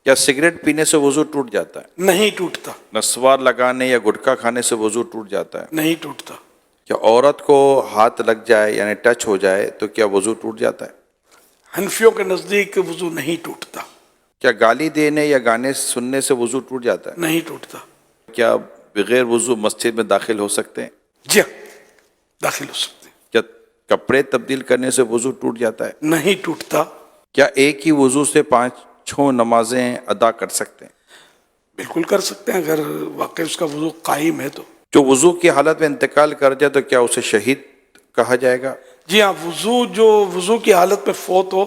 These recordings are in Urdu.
کیا سگریٹ پینے سے وضو ٹوٹ جاتا ہے؟ نہیں ٹوٹتا، نسوار لگانے یا گٹکا کھانے سے وضو ٹوٹ جاتا ہے؟ نہیں ٹوٹتا۔ کیا عورت کو ہاتھ لگ جائے یعنی ٹچ ہو جائے تو کیا وضو ٹوٹ جاتا ہے؟ حنفیوں کے نزدیک وضو نہیں ٹوٹتا، کیا گالی دینے یا گانے سننے سے وضو ٹوٹ جاتا ہے؟ نہیں ٹوٹتا۔ کیا بغیر وضو مسجد میں داخل ہو سکتے ہیں؟ جی ہاں، داخل ہو سکتے ہیں، کیا کپڑے تبدیل کرنے سے وضو ٹوٹ جاتا ہے؟ نہیں ٹوٹتا۔ کیا ایک ہی وضو سے 5 نمازیں ادا کر سکتے ہیں؟ بالکل کر سکتے ہیں اگر واقعی اس کا وضو قائم ہے تو۔ جو وضو کی حالت میں انتقال کر جائے تو کیا اسے شہید کہا جائے گا؟ جی ہاں، جو وضو کی حالت میں فوت ہو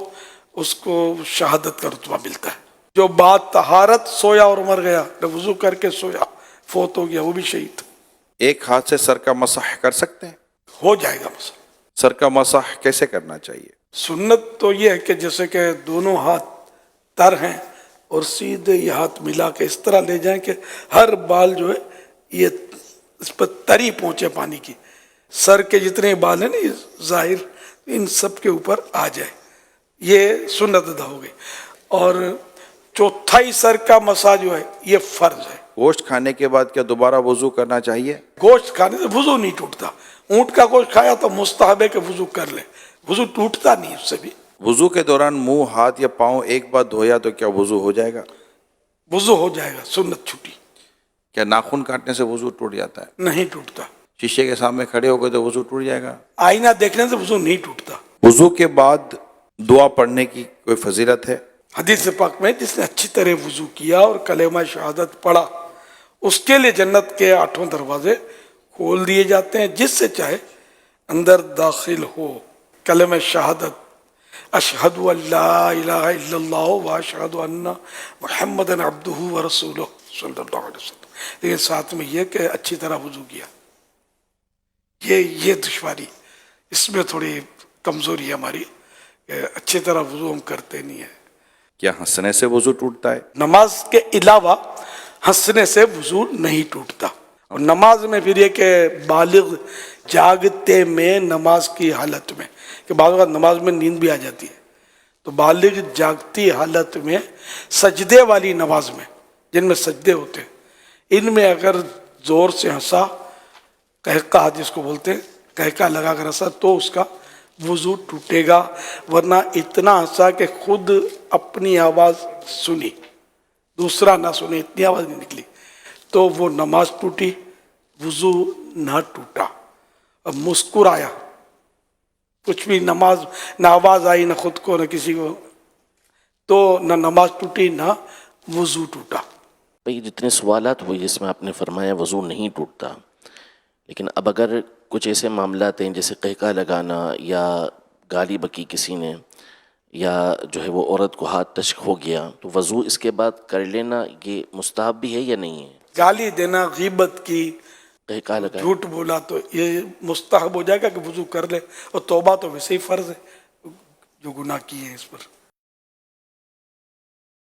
اس کو شہادت کا رتبہ ملتا ہے۔ جو بعد طہارت سویا اور مر گیا، وضو کر کے سویا فوت ہو گیا، وہ بھی شہید ایک ہاتھ سے سر کا مسح کر سکتے ہیں؟ ہو جائے گا۔ مسئلہ سر کا مسح کیسے کرنا چاہیے؟ سنت تو یہ ہے کہ جیسے کہ دونوں ہاتھ تر ہیں اور سیدھے یہ ہاتھ ملا کے اس طرح لے جائیں کہ ہر بال جو ہے یہ اس پر تری پہنچے پانی کی، سر کے جتنے بال ہیں نا یہ ظاہر ان سب کے اوپر آ جائے، یہ سنت ادا ہو گئی۔ اور چوتھائی سر کا مسا جو ہے یہ فرض ہے۔ گوشت کھانے کے بعد کیا دوبارہ وضو کرنا چاہیے؟ گوشت کھانے سے وضو نہیں ٹوٹتا۔ اونٹ کا گوشت کھایا تو مستحب ہے کہ وضو کر لے، وضو ٹوٹتا نہیں اس سے بھی۔ وضو کے دوران منہ، ہاتھ یا پاؤں ایک بار دھویا تو کیا وضو ہو جائے گا؟ وضو ہو جائے گا، سنت چھٹی، کیا ناخن کاٹنے سے وضو ٹوٹ جاتا ہے؟ نہیں ٹوٹتا۔ شیشے کے سامنے کھڑے ہو گئے تو وضو ٹوٹ جائے گا؟ آئینہ دیکھنے سے وضو نہیں ٹوٹتا۔ وضو کے بعد دعا پڑھنے کی کوئی فضیلت ہے؟ حدیث پاک میں جس نے اچھی طرح وضو کیا اور کلمہ شہادت پڑھا اس کے لیے جنت کے 8 دروازے کھول دیے جاتے ہیں، جس سے چاہے اندر داخل ہو۔ کلمہ شہادت اشہد ان لا الہ الا اللہ و اشہد ان محمد عبدہ و رسولہ صلی اللہ علیہ وسلم، لیکن ساتھ میں یہ کہ اچھی طرح وضو کیا۔ یہ دشواری، اس میں تھوڑی کمزوری ہے ہماری کہ اچھی طرح وضو ہم کرتے نہیں ہیں۔ کیا ہنسنے سے وضو ٹوٹتا ہے؟ نماز کے علاوہ ہنسنے سے وضو نہیں ٹوٹتا۔ اور نماز میں پھر یہ کہ بالغ جاگتے میں نماز کی حالت میں، کہ بعض اوقات نماز میں نیند بھی آ جاتی ہے، تو بالغ جاگتی حالت میں سجدے والی نماز میں جن میں سجدے ہوتے ہیں، ان میں اگر زور سے ہنسا، قہقہ جس کو بولتے ہیں، قہقہ لگا کر ہنسا تو اس کا وضو ٹوٹے گا، ورنہ اتنا ہنسا کہ خود اپنی آواز سنی، دوسرا نہ سنے، اتنی آواز نہیں نکلی تو وہ نماز ٹوٹی، وضو نہ ٹوٹا۔ اب مسکرایا، کچھ بھی نماز نہ آواز آئی نہ خود کو نہ کسی کو، تو نہ نماز ٹوٹی نہ وضو ٹوٹا۔ بھئی جتنے سوالات ہوئے جس میں آپ نے فرمایا وضو نہیں ٹوٹتا، لیکن اب اگر کچھ ایسے معاملات ہیں جیسے قہقہ لگانا یا گالی بکی کسی نے یا جو ہے وہ عورت کو ہاتھ ٹچ ہو گیا تو وضو اس کے بعد کر لینا یہ مستحب بھی ہے یا نہیں ہے؟ گالی دینا، غیبت کی، قہقہ لگانا، جھوٹ بولا تو یہ مستحب ہو جائے گا کہ وضو کر لے، اور توبہ تو ویسے ہی فرض ہے جو گناہ کیے ہیں اس پر۔